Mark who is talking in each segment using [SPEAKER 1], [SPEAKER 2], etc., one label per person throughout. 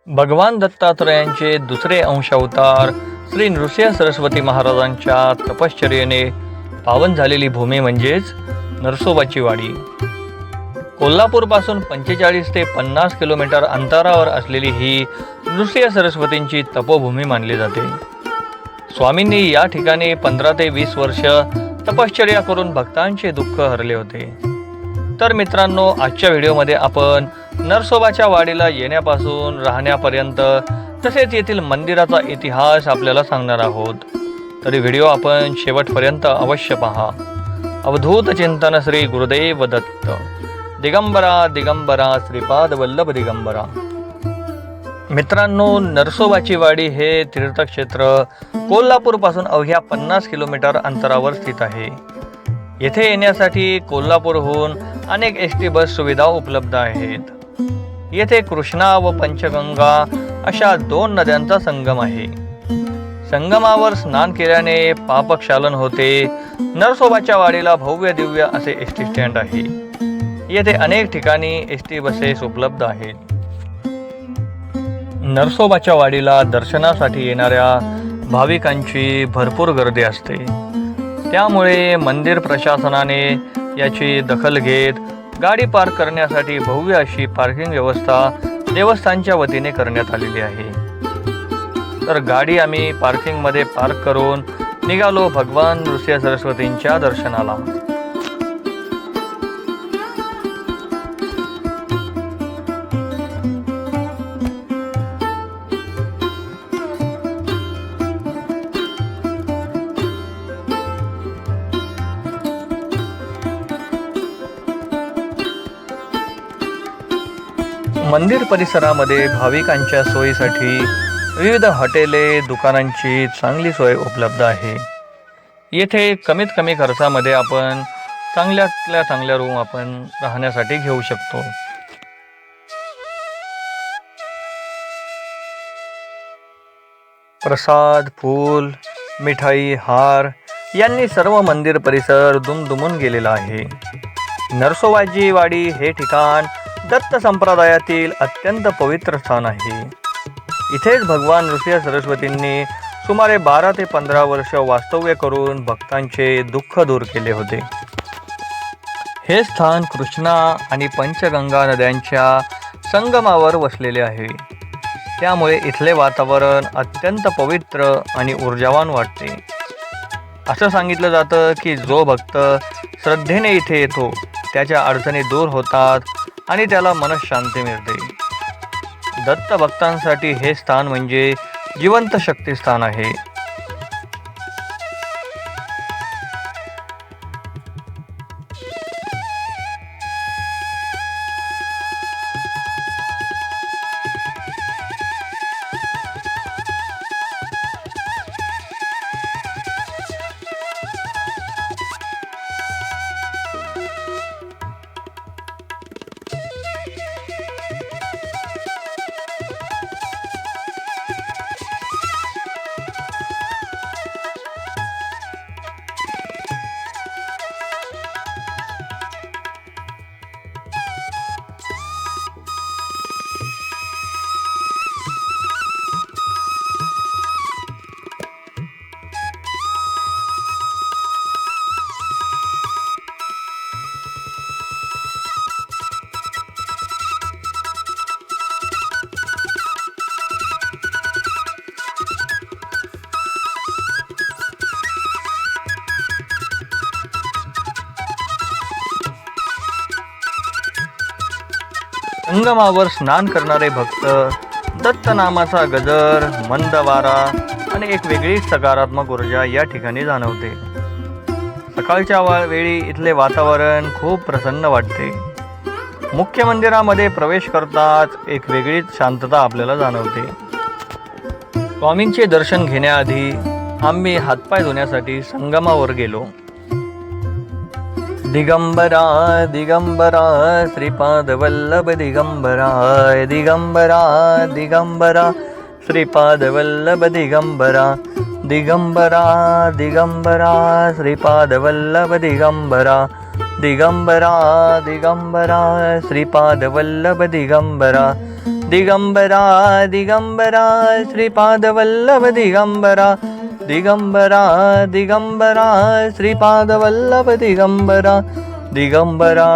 [SPEAKER 1] भगवान दत्तात्रयांचे दुसरे अंशावतार श्री नृसिंह सरस्वती महाराजांच्या तपश्चर्येने पावन झालेली भूमी म्हणजेच नरसोबाची वाडी. कोल्हापूरपासून 45 ते 50 किलोमीटर अंतरावर असलेली ही नृसिंह सरस्वतींची तपोभूमी मानली जाते. स्वामींनी या ठिकाणी 15 ते 20 वर्ष तपश्चर्या करून भक्तांचे दुःख हरले होते. तर मित्रांनो, आजच्या व्हिडिओमध्ये आपण नरसोबाच्या वाडीला येण्यापासून राहण्यापर्यंत तसेच येथील मंदिराचा इतिहास आपल्याला सांगणार आहोत. तरी व्हिडिओ आपण शेवटपर्यंत अवश्य पहा. अवधूत चिंतन श्री गुरुदेव दत्त. दिगंबरा दिगंबरा श्रीपाद वल्लभ दिगंबरा. मित्रांनो, नरसोबाची वाडी हे तीर्थक्षेत्र कोल्हापूरपासून अवघ्या 50 किलोमीटर अंतरावर स्थित आहे. येथे येण्यासाठी कोल्हापूरहून अनेक एसटी बस सुविधा उपलब्ध आहेत. येथे कृष्णा व पंचगंगा अशा 2 नद्यांचा संगम आहे. संगमावर स्नान केल्याने पापक्षालन होते. नरसोबाच्या वाडीला भव्य दिव्य असे एसटी स्टँड आहे. येथे अनेक ठिकाणी एसटी बसेस उपलब्ध आहेत. नरसोबाच्या वाडीला दर्शनासाठी येणाऱ्या भाविकांची भरपूर गर्दी असते. त्यामुळे मंदिर प्रशासनाने याची दखल घेत गाडी पार्क करण्यासाठी भव्य अशी पार्किंग व्यवस्था देवस्थानच्या वतीने करण्यात आलेली आहे. तर गाडी आम्ही पार्किंगमध्ये पार्क करून निघालो भगवान नृसिंह सरस्वतींच्या दर्शनाला. मंदिर परिसरामध्ये भाविकांच्या सोयीसाठी विविध हॉटेले, दुकानांची चांगली सोय उपलब्ध आहे. येथे कमीत कमी खर्चामध्ये आपण चांगल्या रूम आपण राहण्यासाठी घेऊ शकतो. प्रसाद, फूल, मिठाई, हार यांनी सर्व मंदिर परिसर दुमदुमून गेलेला आहे. नरसोबाची वाडी हे ठिकाण दत्त संप्रदायातील अत्यंत पवित्र स्थान आहे. इथेच भगवान नृसिंह सरस्वतींनी सुमारे 12 ते 15 वर्ष वास्तव्य करून भक्तांचे दुःख दूर केले होते. हे स्थान कृष्णा आणि पंचगंगा नद्यांच्या संगमावर वसलेले आहे. त्यामुळे इथले वातावरण अत्यंत पवित्र आणि ऊर्जावान वाटते. असं सांगितलं जातं की जो भक्त श्रद्धेने इथे येतो त्याच्या अडचणी दूर होतात आणि त्याला मनःशांती मिळते. दत्त भक्तांसाठी हे स्थान म्हणजे जिवंत शक्तिस्थान आहे. संगमावर स्नान करणारे भक्त दत्त नामाचा गजर, मंद वारा आणि एक वेगळीच सकारात्मक ऊर्जा या ठिकाणी जाणवते. सकाळच्या वेळी इथले वातावरण खूप प्रसन्न वाटते. मुख्य मंदिरामध्ये प्रवेश करताच एक वेगळीच शांतता आपल्याला जाणवते. स्वामींचे दर्शन घेण्याआधी आम्ही हातपाय धुण्यासाठी संगमावर गेलो. दिगंबरा दिगंबरा श्रीपाद वल्लभ दिगंबरा. दिगंबरा दिगंबरा श्रीपाद वल्लभ दिगंबरा. दिगंबरा दिगंबरा श्रीपाद वल्लभ दिगंबरा. दिगंबरा दिगंबरा श्रीपाद वल्लभ दिगंबरा. दिगंबरा दिगंबरा श्रीपाद वल्लभ दिगंबरा दिगंबरा दिगंबरा श्रीपाद वल्लभ दिगंबरा दिगंबरा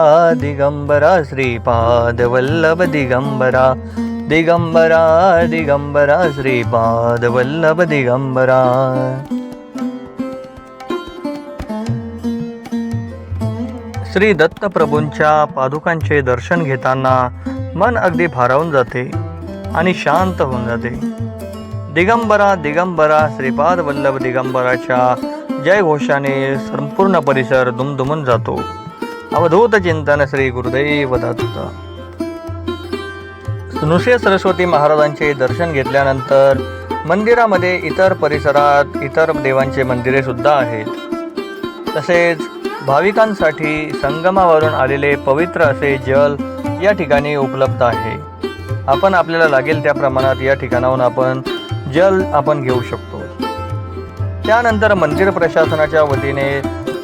[SPEAKER 1] दिगंबरा श्रीपाद वल्लभ दिगंबरा दिगंबरा दिगंबरा श्रीपाद वल्लभ दिगंबरा. श्री दत्तप्रभूंच्या पादुकांचे दर्शन घेताना मन अगदी भारावून जाते आणि शांत होऊन जाते. दिगंबरा दिगंबरा श्रीपाद वल्लभ दिगंबराच्या जयघोषाने संपूर्ण परिसर दुमदुमून जातो. अवधूत चिंतन श्री गुरुदेव दत्त. नृसिंह सरस्वती महाराजांचे दर्शन घेतल्यानंतर मंदिरामध्ये इतर परिसरात इतर देवांचे मंदिरे सुद्धा आहेत. तसेच भाविकांसाठी संगमावरून आलेले पवित्र असे जल या ठिकाणी उपलब्ध आहे. आपण आपल्याला लागेल त्या प्रमाणात या ठिकाणाहून आपण जल घेऊ शकतो. त्यानंतर मंदिर प्रशासनाच्या वतीने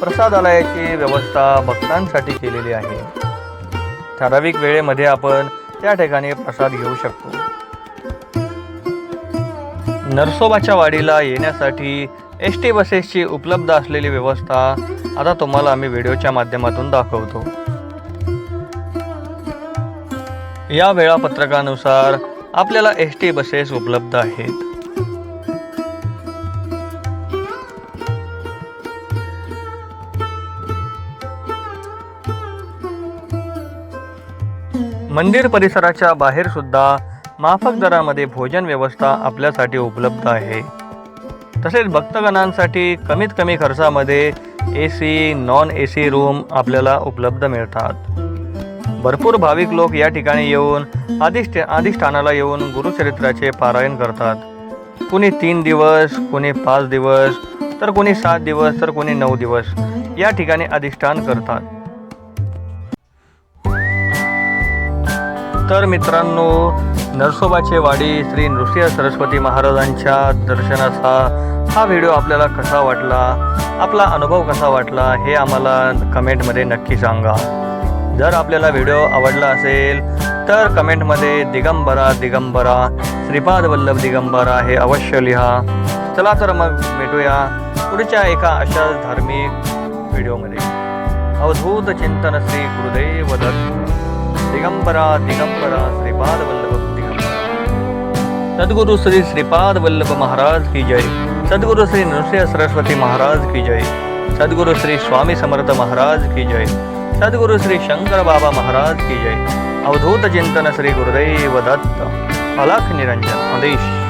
[SPEAKER 1] प्रसादालयाची व्यवस्था भक्तांसाठी केलेली आहे. ठराविक वेळेमध्ये आपण त्या ठिकाणी प्रसाद घेऊ शकतो. नरसोबाच्या वाडीला येण्यासाठी एस.टी. बसेसची उपलब्ध असलेली व्यवस्था आता तुम्हाला आम्ही व्हिडिओच्या माध्यमातून दाखवतो. या वेळापत्रकानुसार आपल्याला एस.टी. बसेस उपलब्ध आहेत. मंदिर परिसराच्या बाहेर सुद्धा माफक दरामध्ये भोजन व्यवस्था आपल्यासाठी उपलब्ध आहे. तसेच भक्तगणांसाठी कमीत कमी खर्चामध्ये AC नॉन AC रूम आपल्याला उपलब्ध मिळतात. भरपूर भाविक लोक या ठिकाणी येऊन अधिष्ठानाला येऊन गुरुचरित्राचे पारायण करतात. कुणी 3 दिवस, कुणी 5 दिवस, तर कुणी 7 दिवस, तर कुणी 9 दिवस या ठिकाणी अधिष्ठान करतात. तर मित्रांनो, नरसोबाचे वाडी श्री नृसिंह सरस्वती महाराजांच्या दर्शनाचा हा व्हिडिओ आपल्याला कसा वाटला, आपला अनुभव कसा वाटला हे आम्हाला कमेंटमध्ये नक्की सांगा. जर आपल्याला व्हिडिओ आवडला असेल तर कमेंटमध्ये दिगंबरा दिगंबरा श्रीपाद वल्लभ दिगंबरा हे अवश्य लिहा. चला तर मग भेटूया पुढच्या एका अशा धार्मिक व्हिडिओमध्ये. अवधूत चिंतन श्री गुरुदेव दत्त. दिगंबरा दिगंबरा श्रीपाद वल्लभ दिगंबरा. सद्गुरु श्री श्रीपाद वल्लभ महाराज की जय. सद्गुरु श्री नृसिंह सरस्वती महाराज की जय. सद्गुरु श्री स्वामी समर्थ महाराज की जय. सद्गुरु श्री शंकर बाबा महाराज की जय. अवधूत चिंतन श्री गुरुदेव दत्त. अलख निरंजन आदेश.